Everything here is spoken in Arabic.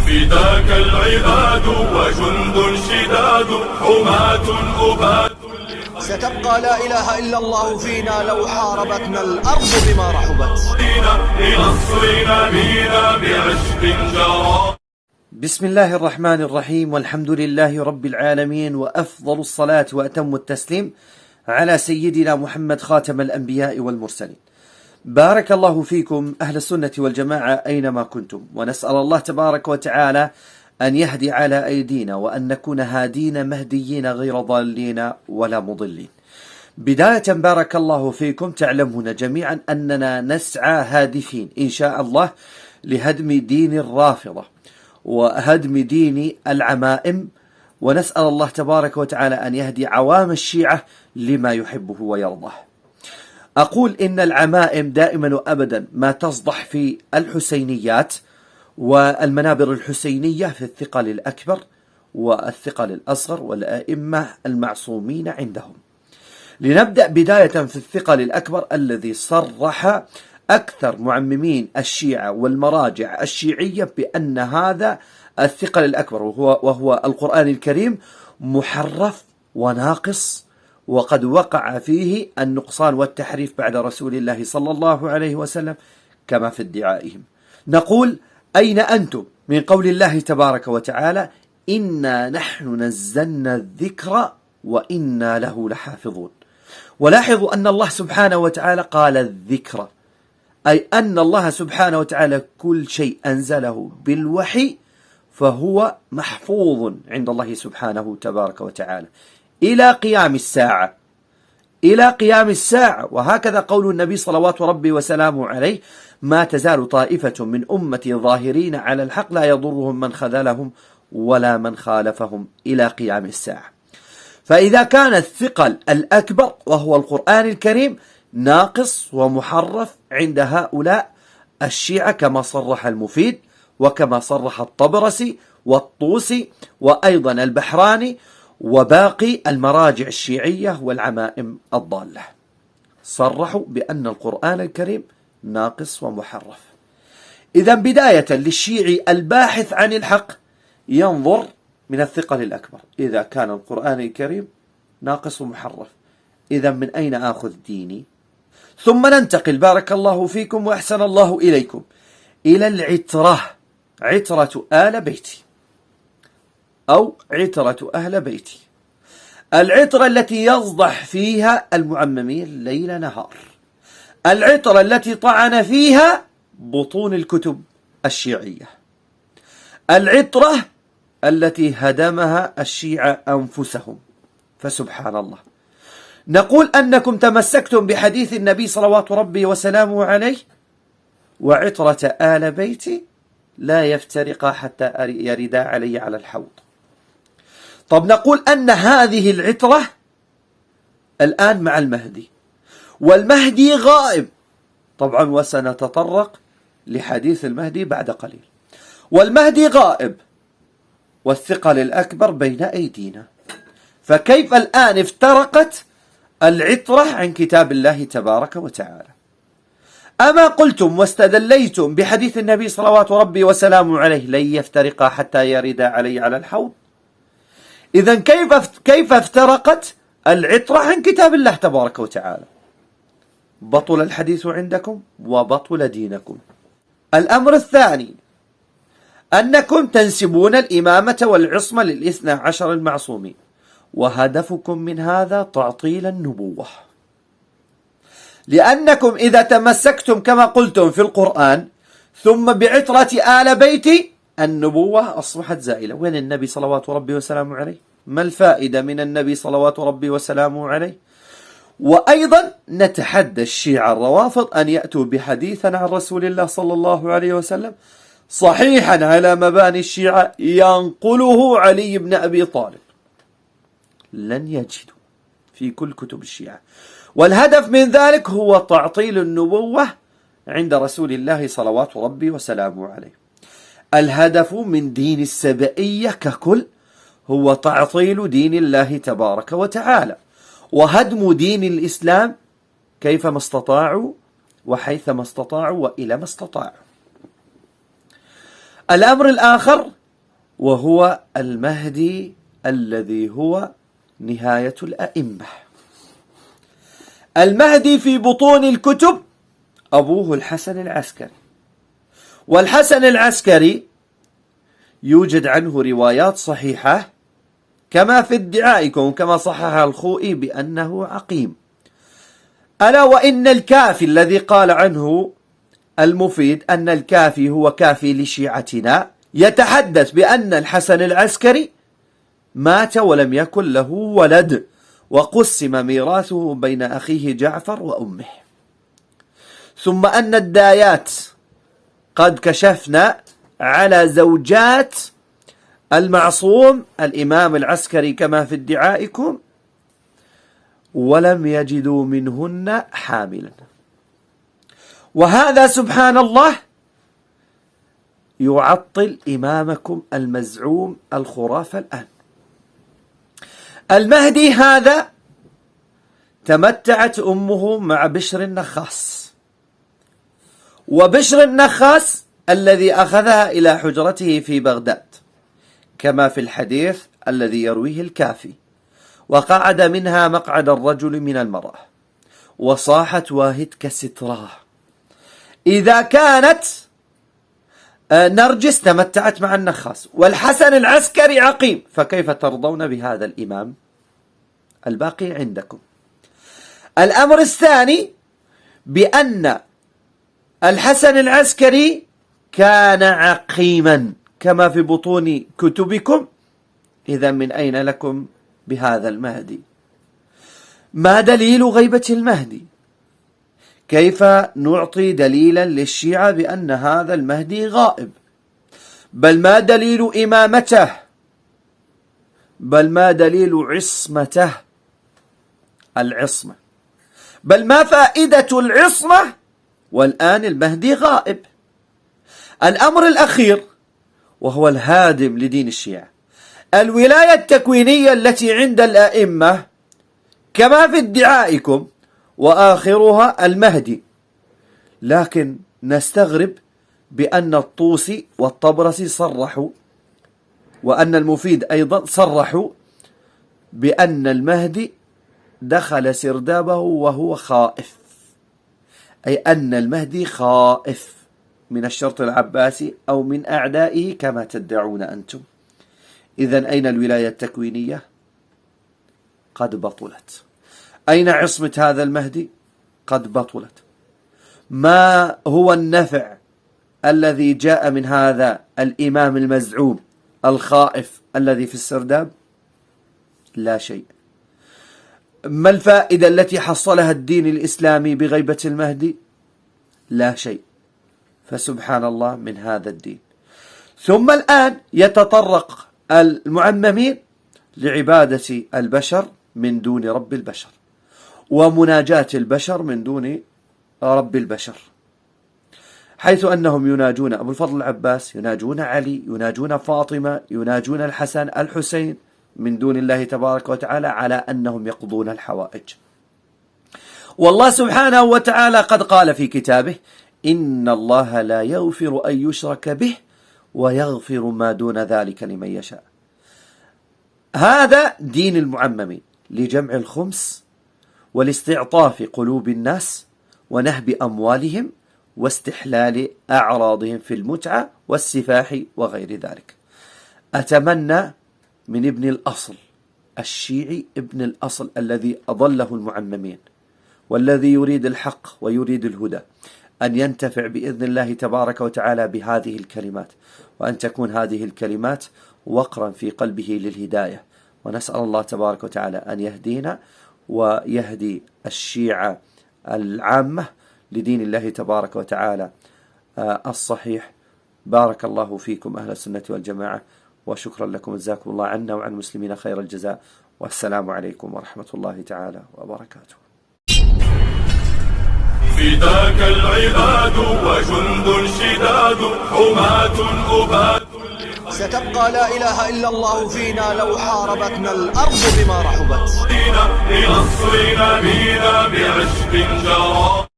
فداك العباد وجند شداد حماة أبات. ستبقى لا إله إلا الله فينا لو حاربتنا الأرض بما رحبت. لنصر نبينا بعشق جرى. بسم الله الرحمن الرحيم، والحمد لله رب العالمين، وأفضل الصلاة وأتم التسليم على سيدنا محمد خاتم الأنبياء والمرسلين. بارك الله فيكم أهل السنة والجماعة أينما كنتم، ونسأل الله تبارك وتعالى أن يهدي على أيدينا، وأن نكون هادين مهديين غير ضالين ولا مضلين. بداية بارك الله فيكم، تعلمون جميعا أننا نسعى هادفين إن شاء الله لهدم دين الرافضة وهدم دين العمائم، ونسأل الله تبارك وتعالى أن يهدي عوام الشيعة لما يحبه ويرضاه. أقول إن العمائم دائما وأبدا ما تصدح في الحسينيات والمنابر الحسينية في الثقل الأكبر والثقل الأصغر والأئمة المعصومين عندهم. لنبدأ بداية في الثقل الأكبر الذي صرح أكثر معممين الشيعة والمراجع الشيعية بأن هذا الثقل الأكبر وهو القرآن الكريم محرف وناقص، وقد وقع فيه النقصان والتحريف بعد رسول الله صلى الله عليه وسلم كما في ادعائهم. نقول: أين أنتم من قول الله تبارك وتعالى: إنا نحن نزلنا الذكر وإنا له لحافظون. ولاحظوا أن الله سبحانه وتعالى قال الذكر، أي أن الله سبحانه وتعالى كل شيء أنزله بالوحي فهو محفوظ عند الله سبحانه تبارك وتعالى إلى قيام الساعة، إلى قيام الساعة. وهكذا قول النبي صلوات ربي وسلامه عليه: ما تزال طائفة من أمتي ظاهرين على الحق لا يضرهم من خذلهم ولا من خالفهم إلى قيام الساعة. فإذا كان الثقل الأكبر وهو القرآن الكريم ناقص ومحرف عند هؤلاء الشيعة كما صرح المفيد وكما صرح الطبرسي والطوسي وأيضا البحراني وباقي المراجع الشيعية والعمائم الضالة، صرحوا بأن القرآن الكريم ناقص ومحرف. إذا بداية للشيعي الباحث عن الحق ينظر من الثقل الأكبر، إذا كان القرآن الكريم ناقص ومحرف، إذا من أين آخذ ديني؟ ثم ننتقل بارك الله فيكم وأحسن الله إليكم إلى العترة، عترة آل بيتي أو عترة أهل بيتي، العترة التي يصدح فيها المعممين ليل نهار، العترة التي طعن فيها بطون الكتب الشيعية، العترة التي هدمها الشيعة أنفسهم. فسبحان الله، نقول أنكم تمسكتم بحديث النبي صلوات ربي وسلامه عليه: وعترة آل بيتي لا يفترقا حتى يردا علي على الحوض. طب نقول أن هذه العترة الآن مع المهدي، والمهدي غائب طبعا، وسنتطرق لحديث المهدي بعد قليل. والمهدي غائب والثقل الأكبر بين أيدينا، فكيف الآن افترقت العترة عن كتاب الله تبارك وتعالى؟ أما قلتم واستدليتم بحديث النبي صلوات ربي وسلامه عليه: لن يفترقا حتى يردا علي على الحوض. إذن كيف افترقت العترة عن كتاب الله تبارك وتعالى؟ بطل الحديث عندكم وبطل دينكم. الأمر الثاني: أنكم تنسبون الإمامة والعصمة للاثنى عشر المعصومين، وهدفكم من هذا تعطيل النبوة، لأنكم إذا تمسكتم كما قلتم في القرآن ثم بعترة آل بيتي النبوة أصبحت زائلة. وين النبي صلوات ربي وسلامه عليه؟ ما الفائدة من النبي صلوات ربي وسلامه عليه؟ وأيضا نتحدى الشيعة الروافض أن يأتوا بحديثا عن رسول الله صلى الله عليه وسلم صحيحا على مباني الشيعة ينقله علي بن أبي طالب، لن يجدوا في كل كتب الشيعة. والهدف من ذلك هو تعطيل النبوة عند رسول الله صلوات ربي وسلامه عليه. الهدف من دين السبئية ككل هو تعطيل دين الله تبارك وتعالى وهدم دين الإسلام كيفما استطاعوا وحيثما استطاعوا وإلى ما استطاعوا. الأمر الآخر وهو المهدي الذي هو نهاية الأئمة. المهدي في بطون الكتب أبوه الحسن العسكري، والحسن العسكري يوجد عنه روايات صحيحة كما في ادعائكم، كما صححها الخوئي بأنه عقيم. ألا وإن الكافي الذي قال عنه المفيد أن الكافي هو كافي لشيعتنا يتحدث بأن الحسن العسكري مات ولم يكن له ولد، وقسم ميراثه بين أخيه جعفر وأمه. ثم أن الدايات قد كشفنا على زوجات المعصوم الإمام العسكري كما في ادعائكم، ولم يجدوا منهن حاملا. وهذا سبحان الله يعطل إمامكم المزعوم الخرافة الآن. المهدي هذا تمتعت أمه مع بشر النخاس، وبشر النخاس الذي أخذها إلى حجرته في بغداد كما في الحديث الذي يرويه الكافي، وقعد منها مقعد الرجل من المرأة، وصاحت واهتك ستراه. إذا كانت نرجس تمتعت مع النخاس والحسن العسكري عقيم، فكيف ترضون بهذا الإمام الباقي عندكم؟ الأمر الثاني بأن الحسن العسكري كان عقيما كما في بطون كتبكم. إذا من أين لكم بهذا المهدي؟ ما دليل غيبة المهدي؟ كيف نعطي دليلا للشيعة بأن هذا المهدي غائب؟ بل ما دليل إمامته؟ بل ما دليل عصمته؟ العصمة. بل ما فائدة العصمة والآن المهدي غائب؟ الأمر الأخير وهو الهادم لدين الشيعة، الولاية التكوينية التي عند الأئمة كما في ادعائكم، وآخرها المهدي. لكن نستغرب بأن الطوسي والطبرسي صرحوا، وأن المفيد أيضا صرحوا بأن المهدي دخل سردابه وهو خائف، أي أن المهدي خائف من الشرط العباسي أو من أعدائه كما تدعون أنتم. إذن أين الولاية التكوينية؟ قد بطلت. أين عصمة هذا المهدي؟ قد بطلت. ما هو النفع الذي جاء من هذا الإمام المزعوم الخائف الذي في السرداب؟ لا شيء. ما الفائدة التي حصلها الدين الإسلامي بغيبة المهدي؟ لا شيء. فسبحان الله من هذا الدين. ثم الآن يتطرق المعممين لعبادة البشر من دون رب البشر، ومناجاة البشر من دون رب البشر، حيث أنهم يناجون أبو الفضل العباس، يناجون علي، يناجون فاطمة، يناجون الحسن الحسين من دون الله تبارك وتعالى، على أنهم يقضون الحوائج. والله سبحانه وتعالى قد قال في كتابه: إن الله لا يغفر أن يشرك به ويغفر ما دون ذلك لمن يشاء. هذا دين المعممين لجمع الخمس والاستعطاف قلوب الناس ونهب أموالهم واستحلال أعراضهم في المتعة والسفاح وغير ذلك. أتمنى من ابن الأصل الشيعي، ابن الأصل الذي أضله المعممين والذي يريد الحق ويريد الهدى، أن ينتفع بإذن الله تبارك وتعالى بهذه الكلمات، وأن تكون هذه الكلمات وقرا في قلبه للهداية. ونسأل الله تبارك وتعالى أن يهدينا ويهدي الشيعة العامة لدين الله تبارك وتعالى الصحيح. بارك الله فيكم أهل السنة والجماعة، وشكرا لكم، جزاكم الله عنا وعن المسلمين خير الجزاء، والسلام عليكم ورحمة الله تعالى وبركاته. فداك العباد وجند شداد حماة أبات. ستبقى لا إله إلا الله فينا لو حاربتنا الأرض بما رحبت. لنصر نبينا بعشق جرى.